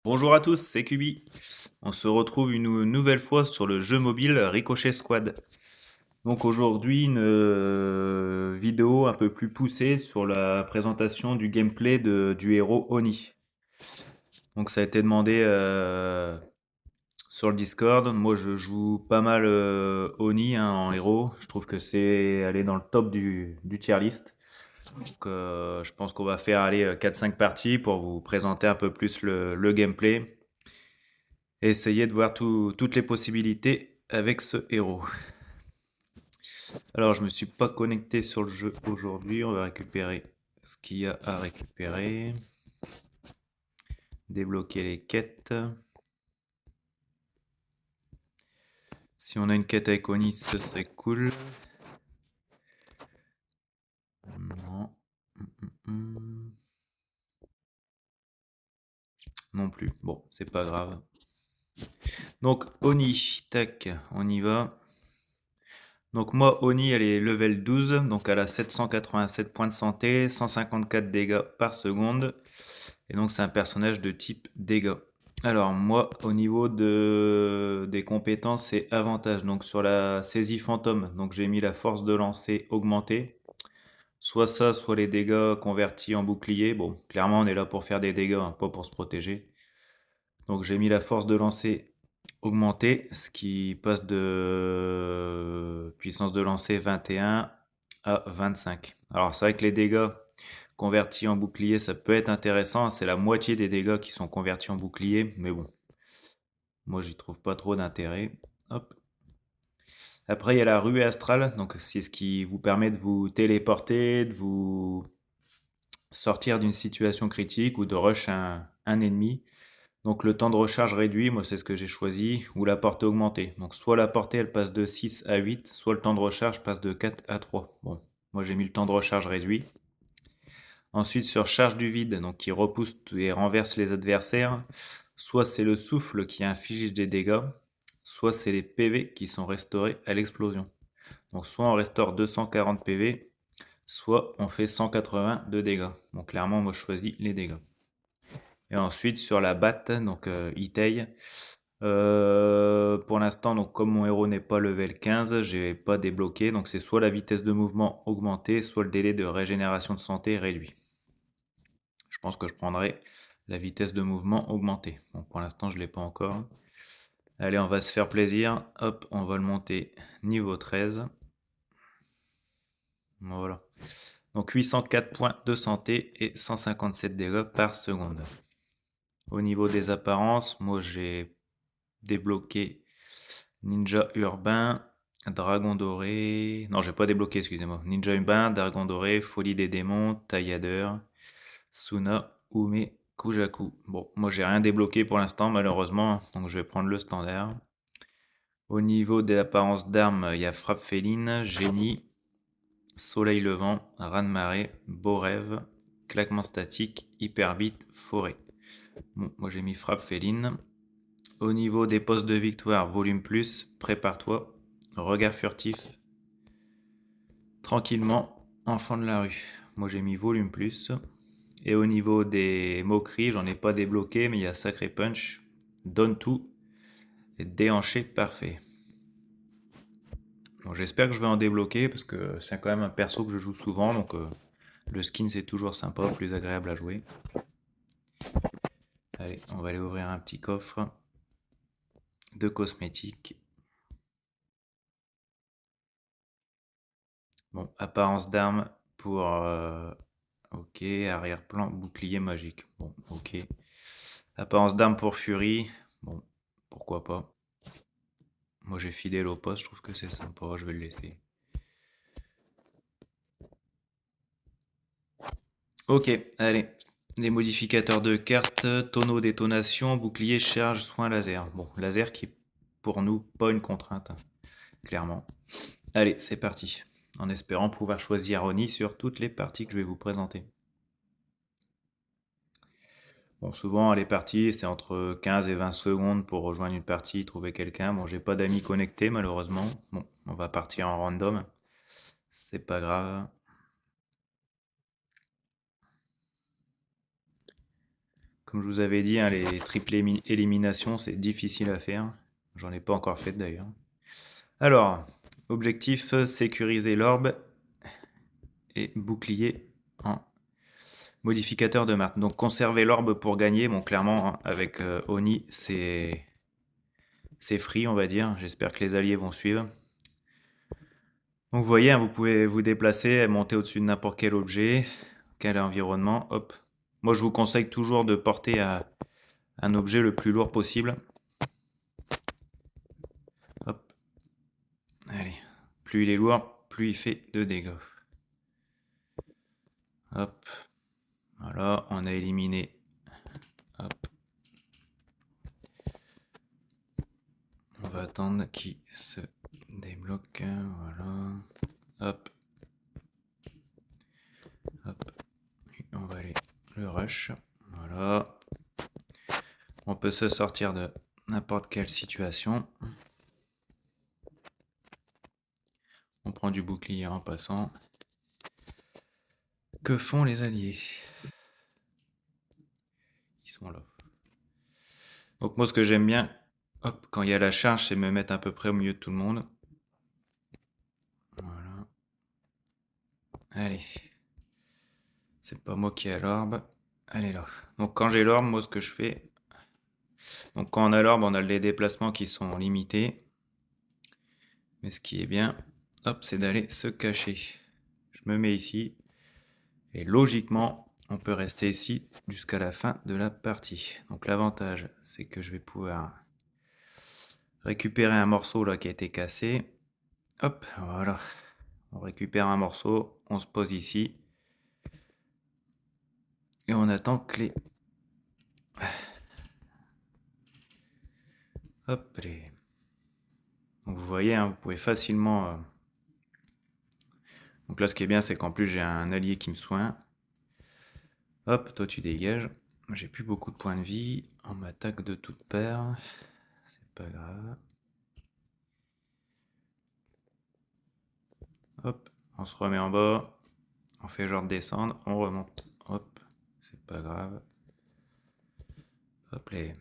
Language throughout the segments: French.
Bonjour à tous, c'est Kubi. On se retrouve une nouvelle fois sur le jeu mobile Ricochet Squad. Donc aujourd'hui, une vidéo un peu plus poussée sur la présentation du gameplay du héros Oni. Donc ça a été demandé sur le Discord. Moi je joue pas mal Oni en héros. Je trouve que c'est aller dans le top du tier list. Donc je pense qu'on va faire aller 4-5 parties pour vous présenter un peu plus le gameplay et essayer de voir toutes les possibilités avec ce héros. Alors, je me suis pas connecté sur le jeu aujourd'hui. On va récupérer ce qu'il y a à récupérer. Débloquer les quêtes. Si on a une quête avec Oni, ce serait cool. Non. Non plus. Bon, c'est pas grave. Donc, Oni, tac, on y va. Donc moi, Oni, elle est level 12, donc elle a 787 points de santé, 154 dégâts par seconde. Et donc c'est un personnage de type dégâts. Alors moi, au niveau des compétences, c'est avantage. Donc sur la saisie fantôme, donc j'ai mis la force de lancer augmentée. Soit ça, soit les dégâts convertis en bouclier. Bon, clairement, on est là pour faire des dégâts, hein, pas pour se protéger. Donc j'ai mis la force de lancer augmentée, ce qui passe de puissance de lancer 21 à 25. Alors c'est vrai que les dégâts convertis en bouclier, ça peut être intéressant. C'est la moitié des dégâts qui sont convertis en bouclier, mais bon, moi j'y trouve pas trop d'intérêt. Hop. Après il y a la ruée astrale, donc c'est ce qui vous permet de vous téléporter, de vous sortir d'une situation critique ou de rush un ennemi. Donc le temps de recharge réduit, moi c'est ce que j'ai choisi, ou la portée augmentée. Donc soit la portée elle passe de 6 à 8, soit le temps de recharge passe de 4 à 3. Bon, moi j'ai mis le temps de recharge réduit. Ensuite sur charge du vide, donc qui repousse et renverse les adversaires, soit c'est le souffle qui inflige des dégâts, soit c'est les PV qui sont restaurés à l'explosion. Donc soit on restaure 240 PV, soit on fait 180 de dégâts. Donc clairement moi je choisis les dégâts. Et ensuite sur la batte, donc Itei. Pour l'instant, donc comme mon héros n'est pas level 15, j'ai pas débloqué. Donc c'est soit la vitesse de mouvement augmentée, soit le délai de régénération de santé réduit. Je pense que je prendrai la vitesse de mouvement augmentée. Bon, pour l'instant, je l'ai pas encore. Allez, on va se faire plaisir. Hop, on va le monter niveau 13. Voilà. Donc 804 points de santé et 157 dégâts par seconde. Au niveau des apparences, moi j'ai débloqué Ninja Urbain, Dragon Doré. Non, j'ai pas débloqué, excusez-moi. Ninja Urbain, Dragon Doré, Folie des démons, Tailladeur, Suna, Ume, Kujaku. Bon, moi j'ai rien débloqué pour l'instant, malheureusement, donc je vais prendre le standard. Au niveau des apparences d'armes, il y a Frappe Féline, Génie, Soleil Levant, Raz de Marée, Beau Rêve, Claquement Statique, Hyperbite, Forêt. Bon, moi j'ai mis Frappe Féline. Au niveau des postes de victoire, volume plus, prépare-toi, regard furtif, tranquillement, enfant de la rue. Moi j'ai mis volume plus. Et au niveau des moqueries, j'en ai pas débloqué, mais il y a sacré punch, donne tout et déhanché parfait. Bon, j'espère que je vais en débloquer parce que c'est quand même un perso que je joue souvent, donc le skin c'est toujours sympa, plus agréable à jouer. Allez, on va aller ouvrir un petit coffre de cosmétiques. Bon, apparence d'arme pour... ok, arrière-plan, bouclier magique. Bon, ok. Apparence d'arme pour Fury. Bon, pourquoi pas. Moi j'ai fidèle au poste, je trouve que c'est sympa, je vais le laisser. Ok, allez. Les modificateurs de cartes, tonneau détonation, bouclier, charge, soin laser. Bon, laser qui est pour nous pas une contrainte, hein, clairement. Allez, c'est parti. En espérant pouvoir choisir Oni sur toutes les parties que je vais vous présenter. Bon, souvent, les parties, c'est entre 15 et 20 secondes pour rejoindre une partie, trouver quelqu'un. Bon, j'ai pas d'amis connectés, malheureusement. Bon, on va partir en random. C'est pas grave. Comme je vous avais dit, hein, les triples éliminations, c'est difficile à faire. J'en ai pas encore fait d'ailleurs. Alors, objectif, sécuriser l'orbe et bouclier en modificateur de map. Donc conserver l'orbe pour gagner. Bon, clairement, hein, avec Oni, c'est free, on va dire. J'espère que les alliés vont suivre. Donc vous voyez, hein, vous pouvez vous déplacer, monter au-dessus de n'importe quel objet, quel environnement. Hop. Moi, je vous conseille toujours de porter un objet le plus lourd possible. Hop. Allez. Plus il est lourd, plus il fait de dégâts. Hop. Voilà, on a éliminé. Hop. On va attendre qu'il se débloque. Voilà. Hop. Hop. On va aller le rush. Voilà. On peut se sortir de n'importe quelle situation. On prend du bouclier en passant. Que font les alliés? Ils sont là. Donc moi, ce que j'aime bien, hop, quand il y a la charge, c'est me mettre à peu près au milieu de tout le monde. Voilà. Allez. C'est pas moi qui ai l'orbe. Elle est là. Donc quand j'ai l'orbe, moi ce que je fais... Donc quand on a l'orbe, on a les déplacements qui sont limités. Mais ce qui est bien, hop, c'est d'aller se cacher. Je me mets ici. Et logiquement, on peut rester ici jusqu'à la fin de la partie. Donc l'avantage, c'est que je vais pouvoir récupérer un morceau là qui a été cassé. Hop, voilà. On récupère un morceau, on se pose ici. Et on attend que les... Hop, les... Donc vous voyez, hein, vous pouvez facilement... Donc là, ce qui est bien, c'est qu'en plus, j'ai un allié qui me soigne. Hop, toi, tu dégages. J'ai plus beaucoup de points de vie. On m'attaque de toutes paires. C'est pas grave. Hop, on se remet en bas. On fait genre de descendre. On remonte. Hop, c'est pas grave. Hop, les...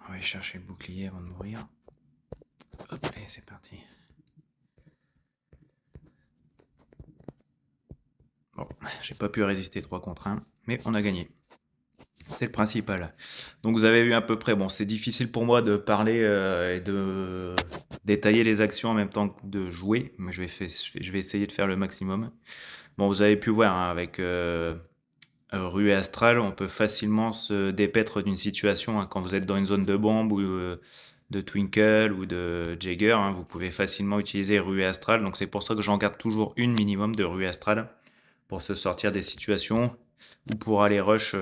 On va aller chercher le bouclier avant de mourir. Hop, allez, c'est parti. Bon, j'ai pas pu résister 3 contre 1, mais on a gagné. C'est le principal. Donc vous avez vu à peu près, bon c'est difficile pour moi de parler et de détailler les actions en même temps que de jouer, mais je vais essayer de faire le maximum. Bon vous avez pu voir hein, avec Ruée Astrale, on peut facilement se dépaître d'une situation hein, quand vous êtes dans une zone de bombe ou de Twinkle ou de Jagger, hein, vous pouvez facilement utiliser Ruée Astrale, donc c'est pour ça que j'en garde toujours une minimum de Ruée Astrale pour se sortir des situations ou pour aller rush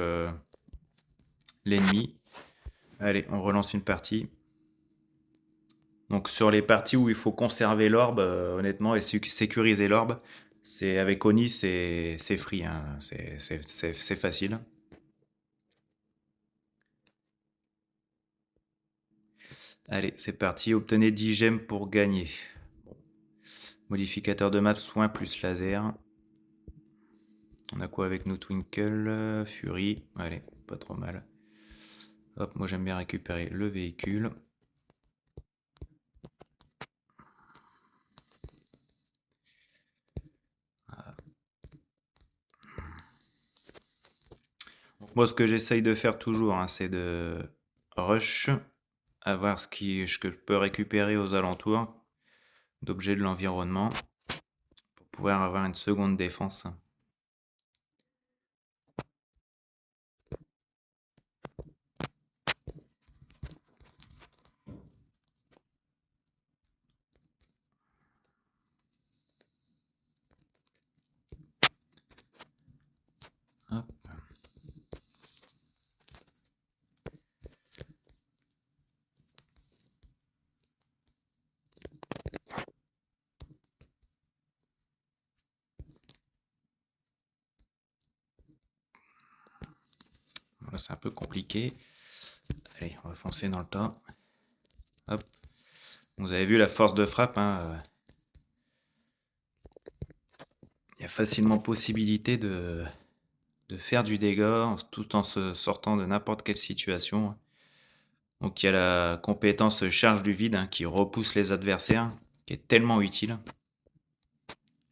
l'ennemi. Allez, on relance une partie. Donc sur les parties où il faut conserver l'orbe, honnêtement, et sécuriser l'orbe, c'est avec Oni, c'est free, hein. C'est facile. Allez, c'est parti. Obtenez 10 gemmes pour gagner. Bon. Modificateur de map, soin plus laser. On a quoi avec nous? Twinkle, Fury. Allez, pas trop mal. Hop, moi j'aime bien récupérer le véhicule. Donc, moi ce que j'essaye de faire toujours, hein, c'est de rush, à voir ce que je peux récupérer aux alentours d'objets de l'environnement pour pouvoir avoir une seconde défense. Hop. Voilà, c'est un peu compliqué. Allez, on va foncer dans le tas. Hop. Vous avez vu la force de frappe, hein, il y a facilement possibilité de faire du dégât tout en se sortant de n'importe quelle situation. Donc il y a la compétence charge du vide, hein, qui repousse les adversaires, qui est tellement utile.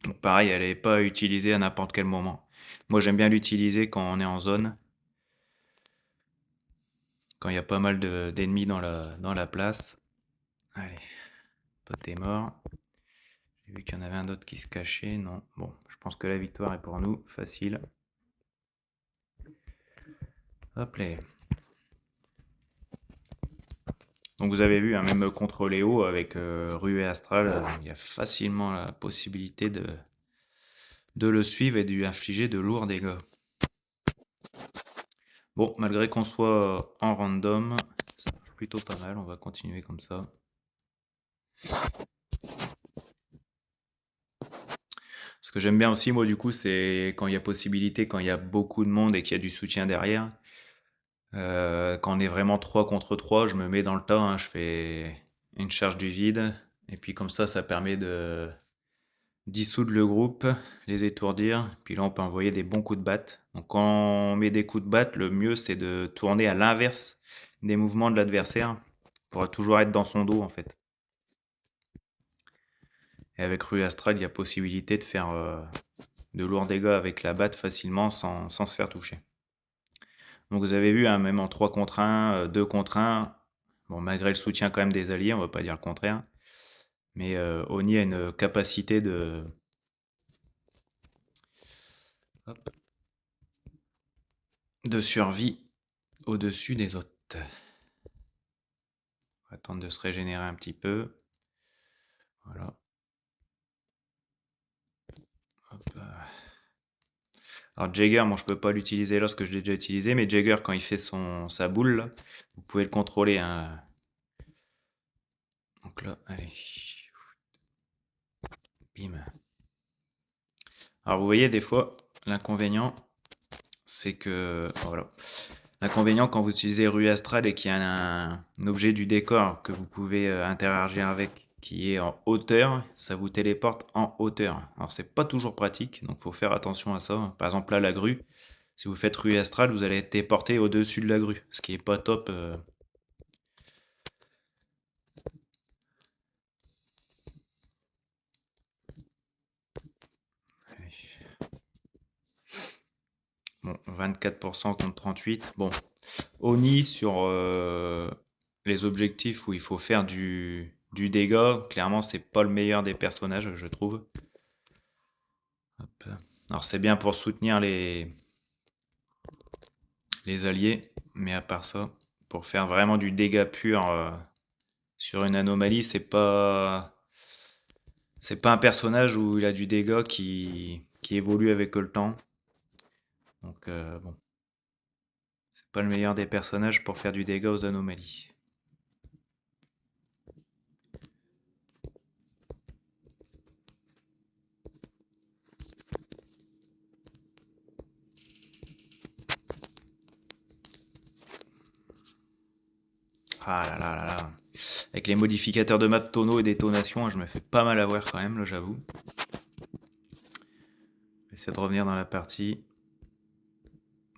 Donc pareil, elle n'est pas utilisée à n'importe quel moment. Moi j'aime bien l'utiliser quand on est en zone, quand il y a pas mal d'ennemis dans la place. Allez, toi t'es mort. J'ai vu qu'il y en avait un autre qui se cachait. Non, bon, je pense que la victoire est pour nous, facile. Hop là. Donc vous avez vu, hein, même contre Léo avec Ruée Astral, il y a facilement la possibilité de le suivre et de lui infliger de lourds dégâts. Bon, malgré qu'on soit en random, ça marche plutôt pas mal, on va continuer comme ça. Ce que j'aime bien aussi, moi, du coup, c'est quand il y a possibilité, quand il y a beaucoup de monde et qu'il y a du soutien derrière. Quand on est vraiment 3 contre 3, je me mets dans le tas, hein, je fais une charge du vide. Et puis comme ça permet de dissoudre le groupe, les étourdir. Puis là, on peut envoyer des bons coups de batte. Donc quand on met des coups de batte, le mieux, c'est de tourner à l'inverse des mouvements de l'adversaire pour toujours être dans son dos, en fait. Et avec Rue Astral, il y a possibilité de faire de lourds dégâts avec la batte facilement sans se faire toucher. Donc vous avez vu, hein, même en 3 contre 1, 2 contre 1, bon, malgré le soutien quand même des alliés, on va pas dire le contraire, mais Oni a une capacité de survie au-dessus des autres. On va attendre de se régénérer un petit peu. Voilà. Hop. Alors Jagger, moi je peux pas l'utiliser là parce que je l'ai déjà utilisé, mais Jagger quand il fait sa boule, là, vous pouvez le contrôler, hein. Donc là, allez. Bim. Alors vous voyez des fois, l'inconvénient, c'est que... Voilà. L'inconvénient quand vous utilisez Rue Astral et qu'il y a un objet du décor que vous pouvez interagir avec qui est en hauteur, ça vous téléporte en hauteur. Alors c'est pas toujours pratique, donc faut faire attention à ça. Par exemple là, la grue, si vous faites Rue Astral, vous allez être téléporté au-dessus de la grue, ce qui est pas top. Bon, 24% contre 38. Bon, Oni sur les objectifs où il faut faire du dégât, clairement c'est pas le meilleur des personnages, je trouve. Hop. Alors c'est bien pour soutenir les alliés, mais à part ça, pour faire vraiment du dégât pur sur une anomalie, c'est pas un personnage où il a du dégât qui évolue avec le temps. Donc bon, c'est pas le meilleur des personnages pour faire du dégât aux anomalies. Ah là là là là. Avec les modificateurs de map tonneau et détonation, je me fais pas mal avoir quand même, là j'avoue. J'essaie de revenir dans la partie.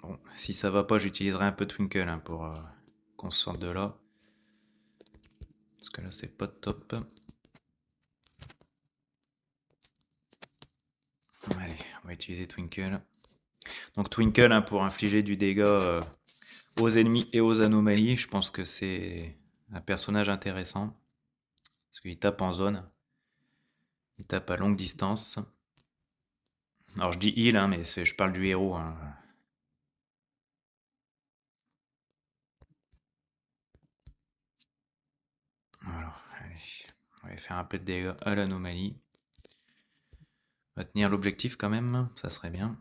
Bon, si ça va pas, j'utiliserai un peu Twinkle, hein, pour qu'on se sorte de là. Parce que là, c'est pas top. Allez, on va utiliser Twinkle. Donc Twinkle, hein, pour infliger du dégât aux ennemis et aux anomalies, je pense que c'est un personnage intéressant. Parce qu'il tape en zone. Il tape à longue distance. Alors je dis heal, hein, mais je parle du héros, hein. Voilà, allez. On va faire un peu de dégâts à l'anomalie. On va tenir l'objectif quand même, ça serait bien.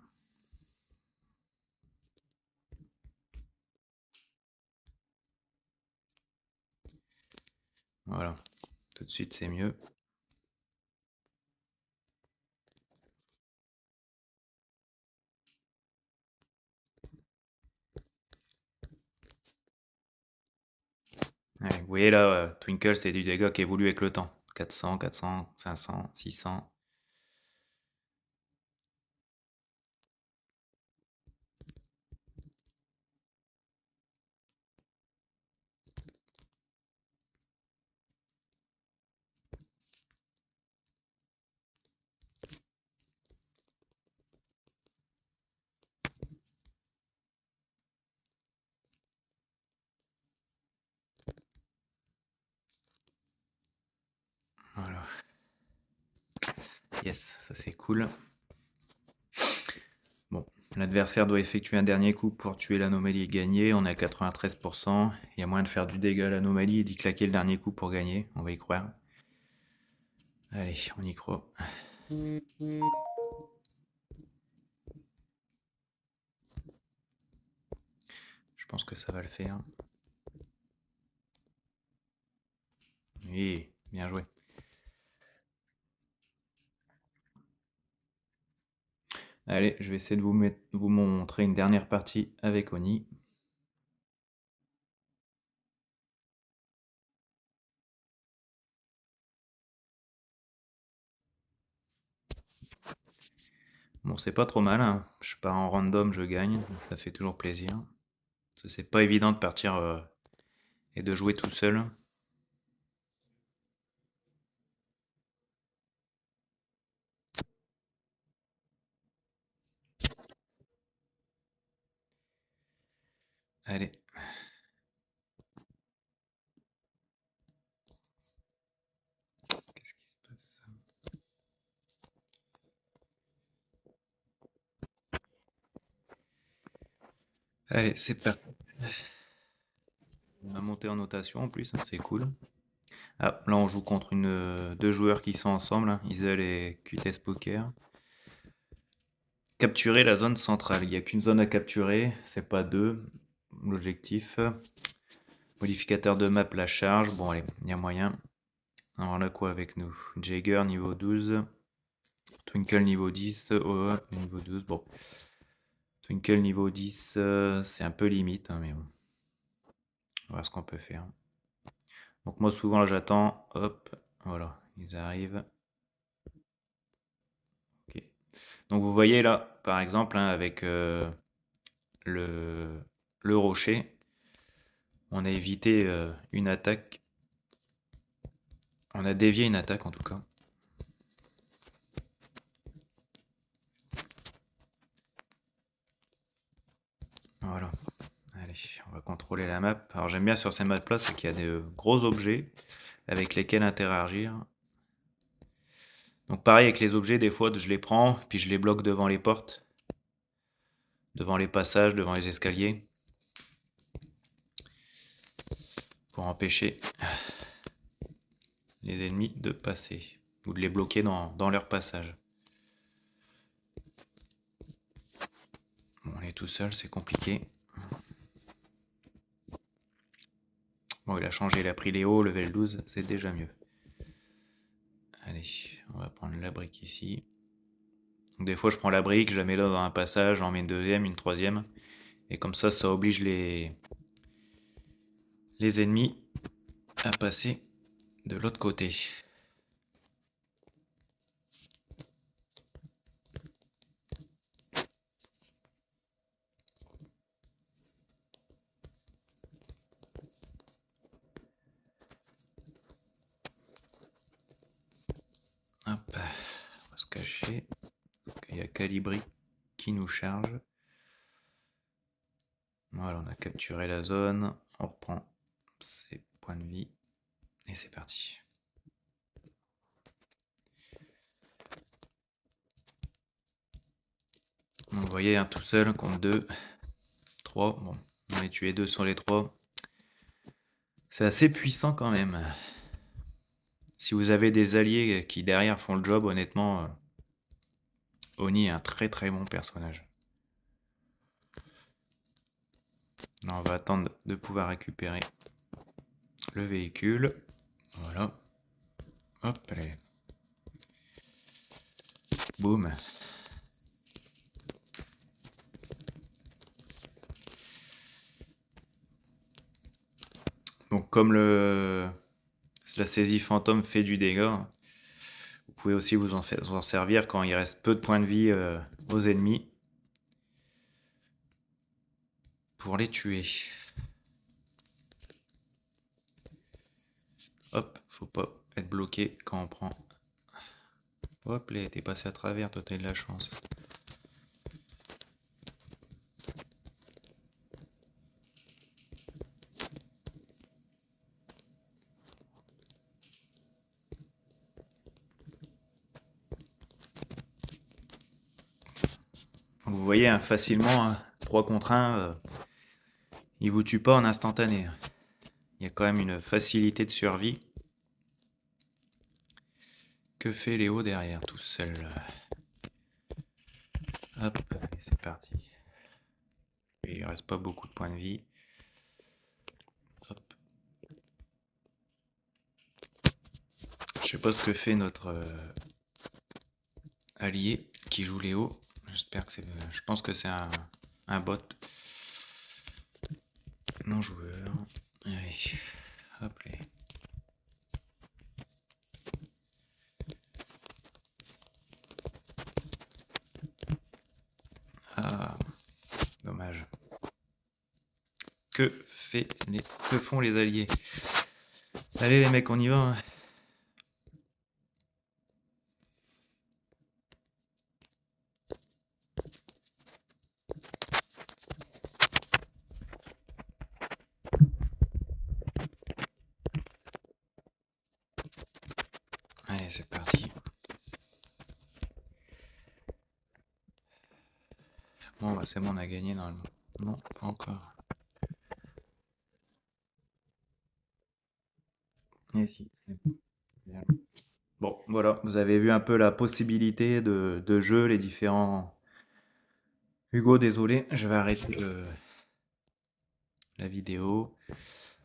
Voilà, tout de suite c'est mieux. Allez, vous voyez là, Twinkle, c'est du dégât qui évolue avec le temps. 400, 400, 500, 600. Voilà. Yes, ça c'est cool. Bon, l'adversaire doit effectuer un dernier coup pour tuer l'anomalie et gagner. On est à 93%. Il y a moyen de faire du dégât à l'anomalie et d'y claquer le dernier coup pour gagner. On va y croire. Allez, on y croit. Je pense que ça va le faire. Oui, bien joué. Allez, je vais essayer de vous montrer une dernière partie avec Oni. Bon, c'est pas trop mal, hein. Je pars en random, je gagne. Ça fait toujours plaisir. C'est pas évident de partir et de jouer tout seul. Allez. Qu'est-ce qui se passe? Allez, c'est parti. On a monté en notation en plus, hein, c'est cool. Ah, là on joue contre deux joueurs qui sont ensemble, hein, Isel et QTS Poker. Capturer la zone centrale. Il n'y a qu'une zone à capturer, c'est pas deux. L'objectif. Modificateur de map, la charge. Bon allez, il y a moyen. Alors on a quoi avec nous? Jagger niveau 12. Twinkle niveau 10. OE niveau 12. Bon. Twinkle niveau 10, c'est un peu limite, hein, mais bon. On va voir ce qu'on peut faire. Donc moi souvent là j'attends. Hop. Voilà. Ils arrivent. Ok. Donc vous voyez là, par exemple, hein, avec le, le rocher, on a évité une attaque. On a dévié une attaque en tout cas. Voilà. Allez, on va contrôler la map. Alors j'aime bien sur ces maps là, c'est qu'il y a des gros objets avec lesquels interagir. Donc pareil avec les objets, des fois je les prends, puis je les bloque devant les portes, devant les passages, devant les escaliers, pour empêcher les ennemis de passer, ou de les bloquer dans leur passage. Bon, on est tout seul, c'est compliqué. Bon, il a changé, il a pris les hauts, level 12, c'est déjà mieux. Allez, on va prendre la brique ici. Donc, des fois, je prends la brique, je la mets là dans un passage, j'en mets une deuxième, une troisième. Et comme ça oblige les ennemis à passer de l'autre côté. Hop, on va se cacher. Il y a Calibri qui nous charge. Voilà, on a capturé la zone. On reprend ses points de vie. Et c'est parti. Donc, vous voyez, hein, tout seul contre 2, 3. Bon, on est tué 2 sur les 3. C'est assez puissant quand même. Si vous avez des alliés qui derrière font le job, honnêtement, Oni est un très très bon personnage. Là, on va attendre de pouvoir récupérer le véhicule. Voilà. Hop, allez. Boum. Donc, comme la saisie fantôme fait du dégât, vous pouvez aussi vous en servir quand il reste peu de points de vie aux ennemis pour les tuer. Hop, faut pas être bloqué quand on prend. Hop, là, t'es passé à travers, toi t'as eu de la chance. Vous voyez hein, facilement, 3 contre 1, il vous tue pas en instantané. Il y a quand même une facilité de survie. Que fait Léo derrière tout seul? Hop, allez, c'est parti. Et il reste pas beaucoup de points de vie. Hop. Je sais pas ce que fait notre allié qui joue Léo. J'espère que c'est. Je pense que c'est un bot. Non joueur. Allez. Hop là. Ah. Dommage. Que font les alliés? Allez les mecs, on y va. Hein. Allez, c'est parti. Bon, bah c'est bon, on a gagné normalement. Non, pas encore. Et si, c'est bon. Bon, voilà, vous avez vu un peu la possibilité de jeu, les différents... Hugo, désolé, je vais arrêter la vidéo.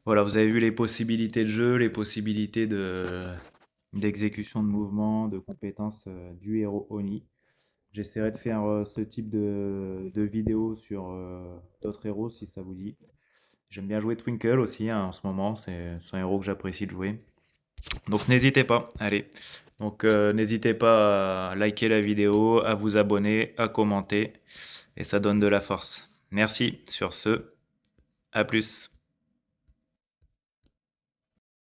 Voilà, vous avez vu les possibilités de jeu, les possibilités d'exécution de mouvements, de compétences du héros Oni. J'essaierai de faire ce type de vidéo sur d'autres héros si ça vous dit. J'aime bien jouer Twinkle aussi hein, en ce moment, c'est un héros que j'apprécie de jouer. Donc n'hésitez pas, allez. Donc n'hésitez pas à liker la vidéo, à vous abonner, à commenter, et ça donne de la force. Merci, sur ce, à plus.